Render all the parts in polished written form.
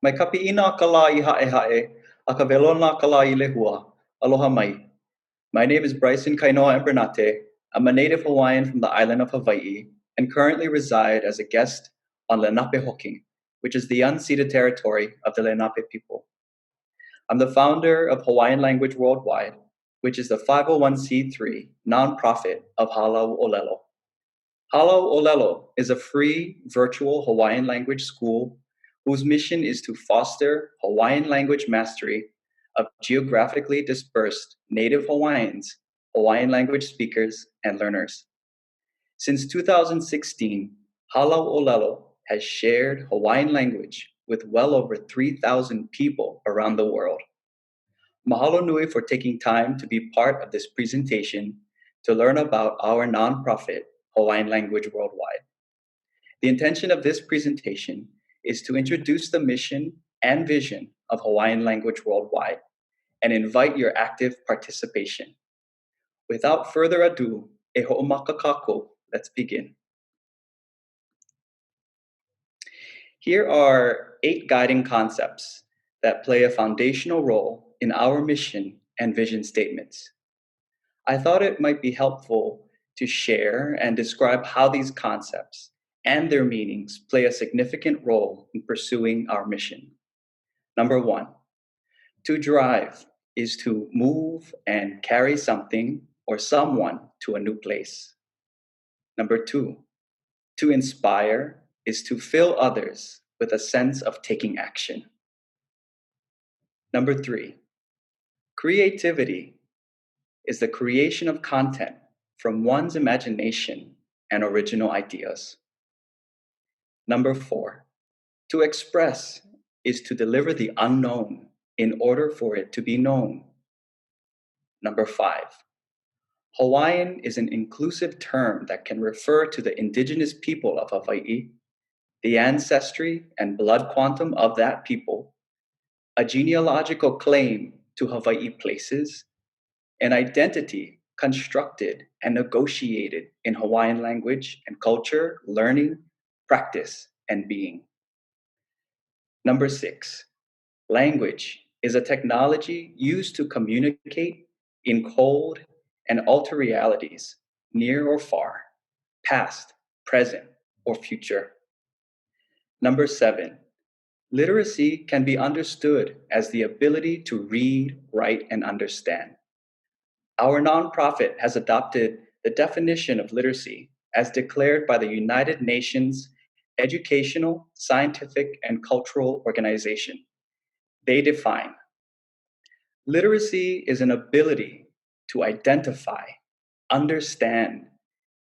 Mai kapi'ina ka la I ha'e a ka velona ka la I lehua. Aloha mai. My name is Bryson Kainoa Embernate. I'm a native Hawaiian from the island of Hawaii and currently reside as a guest on Lenapehoking, which is the unceded territory of the Lenape people. I'm the founder of Hawaiian Language Worldwide, which is the 501c3 nonprofit of Hālau ʻŌlelo. Hālau ʻŌlelo is a free virtual Hawaiian language school whose mission is to foster Hawaiian language mastery of geographically dispersed Native Hawaiians, Hawaiian language speakers, and learners. Since 2016, Hālau ʻŌlelo has shared Hawaiian language with well over 3,000 people around the world. Mahalo nui for taking time to be part of this presentation to learn about our nonprofit, Hawaiian Language Worldwide. The intention of this presentation is to introduce the mission and vision of Hawaiian Language Worldwide and invite your active participation. Without further ado, e ho'omakakako, let's begin. Here are 8 guiding concepts that play a foundational role in our mission and vision statements. I thought it might be helpful to share and describe how these concepts and their meanings play a significant role in pursuing our mission. Number 1, to drive is to move and carry something or someone to a new place. Number 2, to inspire is to fill others with a sense of taking action. Number 3, creativity is the creation of content from one's imagination and original ideas. Number 4, to express is to deliver the unknown in order for it to be known. Number 5, Hawaiian is an inclusive term that can refer to the indigenous people of Hawaii, the ancestry and blood quantum of that people, a genealogical claim to Hawaii places, an identity constructed and negotiated in Hawaiian language and culture, learning, practice, and being. Number 6, language is a technology used to communicate, encode, and alter realities, near or far, past, present, or future. Number 7, literacy can be understood as the ability to read, write, and understand. Our nonprofit has adopted the definition of literacy as declared by the United Nations Educational, Scientific, and Cultural Organization. They define literacy is an ability to identify, understand,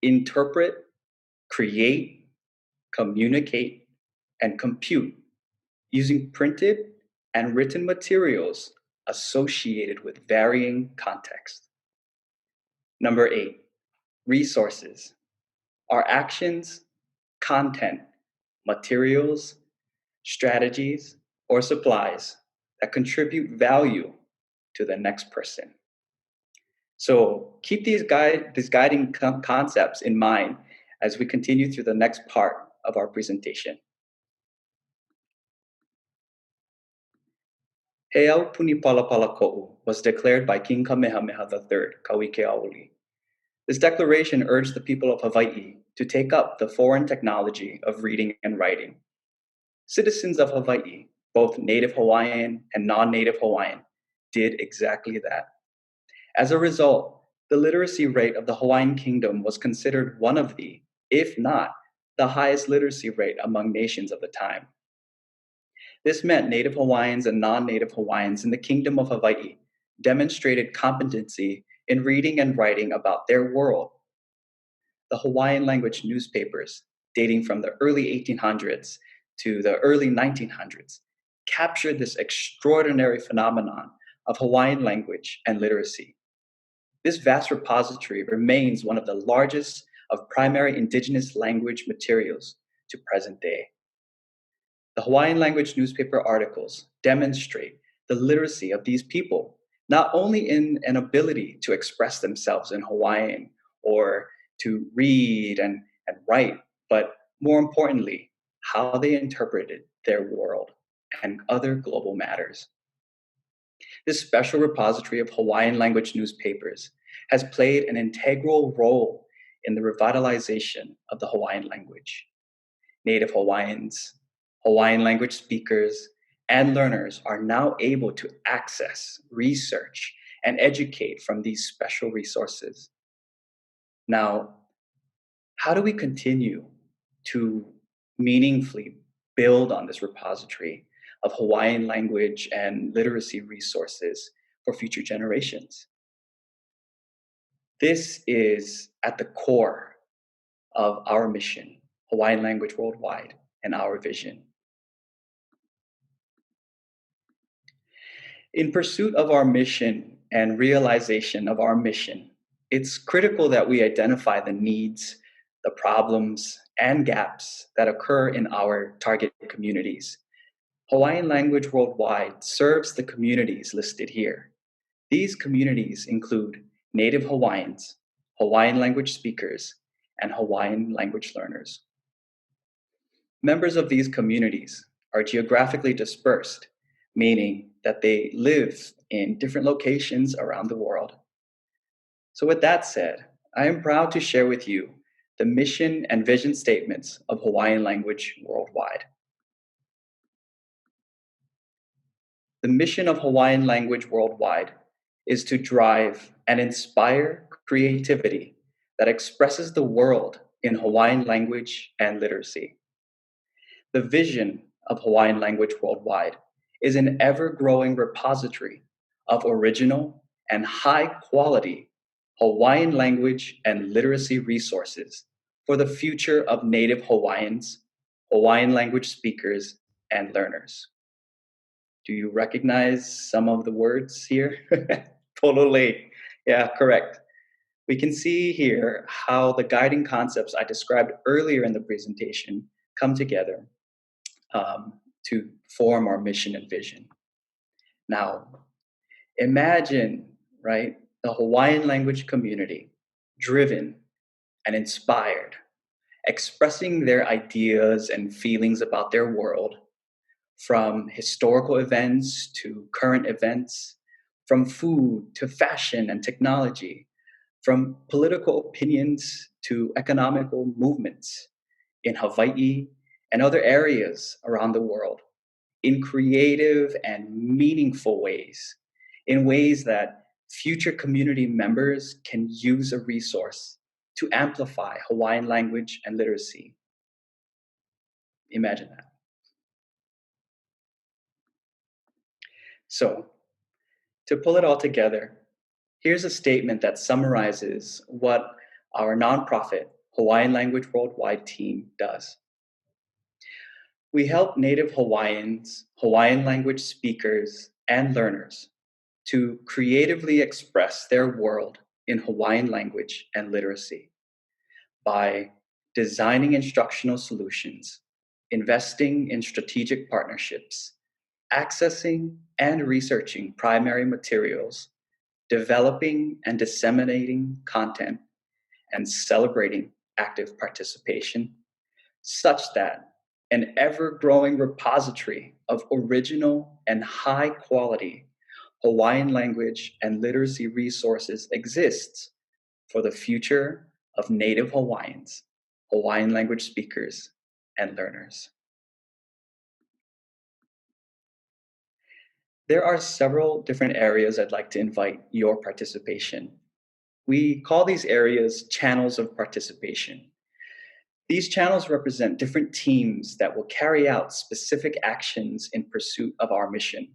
interpret, create, communicate, and compute using printed and written materials associated with varying contexts. Number 8, resources are actions, content, materials, strategies, or supplies that contribute value to the next person. So keep these guiding concepts in mind as we continue through the next part of our presentation. He au puni palapala ko'u was declared by King Kamehameha III, Kauikeaoli. This declaration urged the people of Hawaii to take up the foreign technology of reading and writing. Citizens of Hawaii, both Native Hawaiian and non-Native Hawaiian, did exactly that. As a result, the literacy rate of the Hawaiian Kingdom was considered one of the, if not the highest literacy rate among nations of the time. This meant Native Hawaiians and non-Native Hawaiians in the Kingdom of Hawaii demonstrated competency in reading and writing about their world. The Hawaiian language newspapers, dating from the early 1800s to the early 1900s, captured this extraordinary phenomenon of Hawaiian language and literacy. This vast repository remains one of the largest of primary indigenous language materials to present day. The Hawaiian language newspaper articles demonstrate the literacy of these people, not only in an ability to express themselves in Hawaiian or to read and write, but more importantly, how they interpreted their world. and other global matters. This special repository of Hawaiian language newspapers has played an integral role in the revitalization of the Hawaiian language. Native Hawaiians, Hawaiian language speakers, and learners are now able to access, research, and educate from these special resources. Now, how do we continue to meaningfully build on this repository of Hawaiian language and literacy resources for future generations? This is at the core of our mission, Hawaiian Language Worldwide, and our vision. In pursuit of our mission and realization of our mission, it's critical that we identify the needs, the problems, and gaps that occur in our target communities. Hawaiian Language Worldwide serves the communities listed here. These communities include Native Hawaiians, Hawaiian language speakers, and Hawaiian language learners. Members of these communities are geographically dispersed, meaning that they live in different locations around the world. So with that said, I am proud to share with you the mission and vision statements of Hawaiian Language Worldwide. The mission of Hawaiian Language Worldwide is to drive and inspire creativity that expresses the world in Hawaiian language and literacy. The vision of Hawaiian Language Worldwide is an ever-growing repository of original and high-quality Hawaiian language and literacy resources for the future of Native Hawaiians, Hawaiian language speakers, and learners. Do you recognize some of the words here? Totally. Yeah, correct. We can see here how the guiding concepts I described earlier in the presentation come together to form our mission and vision. Now, imagine, right, the Hawaiian language community driven and inspired, expressing their ideas and feelings about their world, from historical events to current events, from food to fashion and technology, from political opinions to economical movements in Hawaii and other areas around the world, in creative and meaningful ways, in ways that future community members can use a resource to amplify Hawaiian language and literacy. Imagine that. So, to pull it all together, here's a statement that summarizes what our nonprofit Hawaiian Language Worldwide team does. We help Native Hawaiians, Hawaiian language speakers, and learners to creatively express their world in Hawaiian language and literacy by designing instructional solutions, investing in strategic partnerships, accessing and researching primary materials, developing and disseminating content, and celebrating active participation, such that an ever-growing repository of original and high-quality Hawaiian language and literacy resources exists for the future of Native Hawaiians, Hawaiian language speakers, and learners. There are several different areas I'd like to invite your participation. We call these areas channels of participation. These channels represent different teams that will carry out specific actions in pursuit of our mission.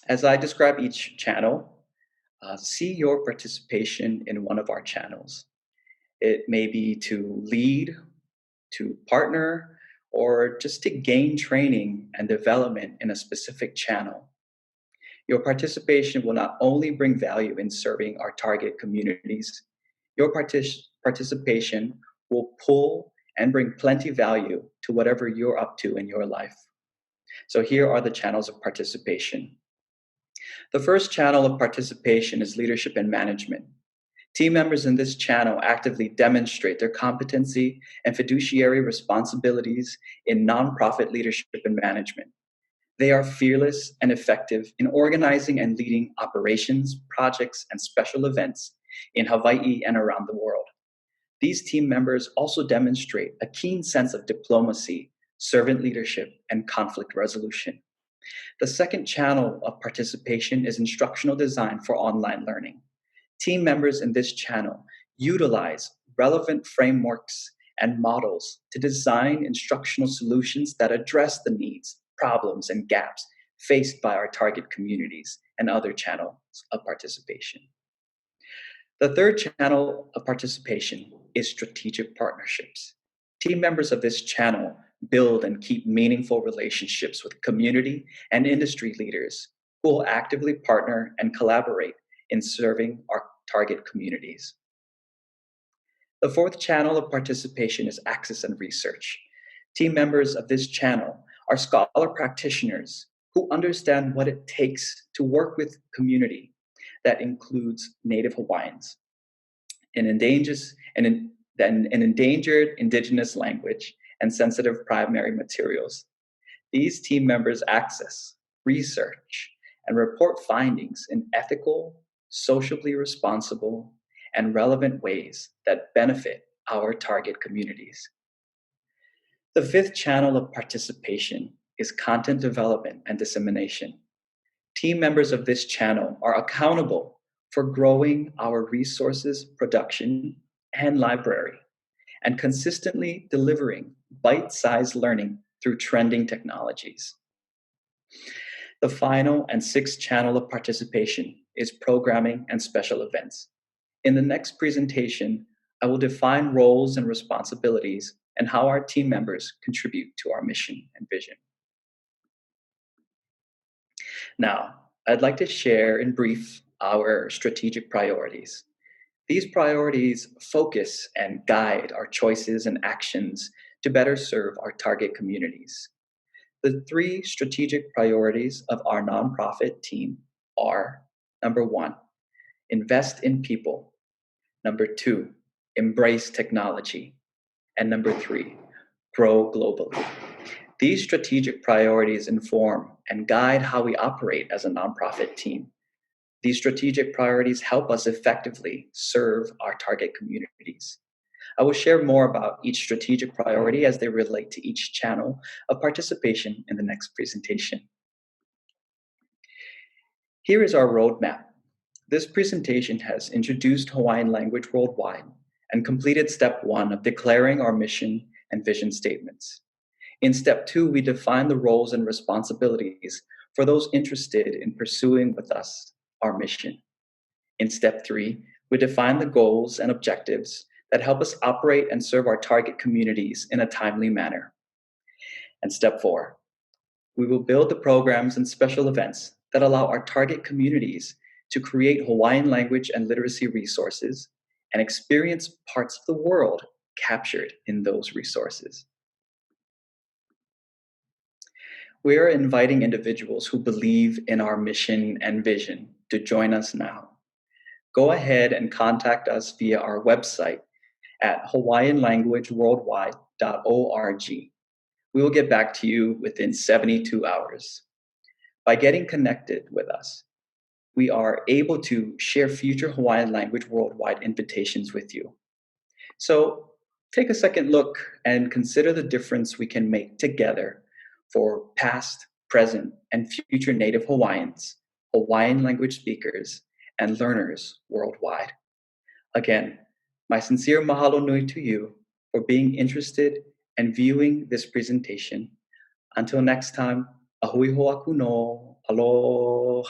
As I describe each channel, see your participation in one of our channels. It may be to lead, to partner, or just to gain training and development in a specific channel. Your participation will not only bring value in serving our target communities, your participation will pull and bring plenty value to whatever you're up to in your life. So here are the channels of participation. The first channel of participation is leadership and management. Team members in this channel actively demonstrate their competency and fiduciary responsibilities in nonprofit leadership and management. They are fearless and effective in organizing and leading operations, projects, and special events in Hawaii and around the world. These team members also demonstrate a keen sense of diplomacy, servant leadership, and conflict resolution. The second channel of participation is instructional design for online learning. Team members in this channel utilize relevant frameworks and models to design instructional solutions that address the needs, problems, and gaps faced by our target communities and other channels of participation. The third channel of participation is strategic partnerships. Team members of this channel build and keep meaningful relationships with community and industry leaders who will actively partner and collaborate in serving our target communities. The fourth channel of participation is access and research. Team members of this channel are scholar practitioners who understand what it takes to work with community that includes Native Hawaiians, an endangered indigenous language, and sensitive primary materials. These team members access, research, and report findings in ethical, socially responsible, and relevant ways that benefit our target communities. The fifth channel of participation is content development and dissemination. Team members of this channel are accountable for growing our resources, production, and library, and consistently delivering bite-sized learning through trending technologies. The final and sixth channel of participation is programming and special events. In the next presentation, I will define roles and responsibilities and how our team members contribute to our mission and vision. Now, I'd like to share in brief our strategic priorities. These priorities focus and guide our choices and actions to better serve our target communities. The three strategic priorities of our nonprofit team are: number one, invest in people; number two, embrace technology; and number three, grow globally. These strategic priorities inform and guide how we operate as a nonprofit team. These strategic priorities help us effectively serve our target communities. I will share more about each strategic priority as they relate to each channel of participation in the next presentation. Here is our roadmap. This presentation has introduced Hawaiian Language Worldwide and completed step one of declaring our mission and vision statements. In step two, we define the roles and responsibilities for those interested in pursuing with us our mission. In step three, we define the goals and objectives that help us operate and serve our target communities in a timely manner. And step four, we will build the programs and special events that allow our target communities to create Hawaiian language and literacy resources and experience parts of the world captured in those resources. We are inviting individuals who believe in our mission and vision to join us now. Go ahead and contact us via our website at hawaiianlanguageworldwide.org. We will get back to you within 72 hours. By getting connected with us, we are able to share future Hawaiian Language Worldwide invitations with you. So take a second look and consider the difference we can make together for past, present, and future Native Hawaiians, Hawaiian language speakers, and learners worldwide. Again, my sincere mahalo nui to you for being interested and viewing this presentation. Until next time, ahui ho'aku no, aloha.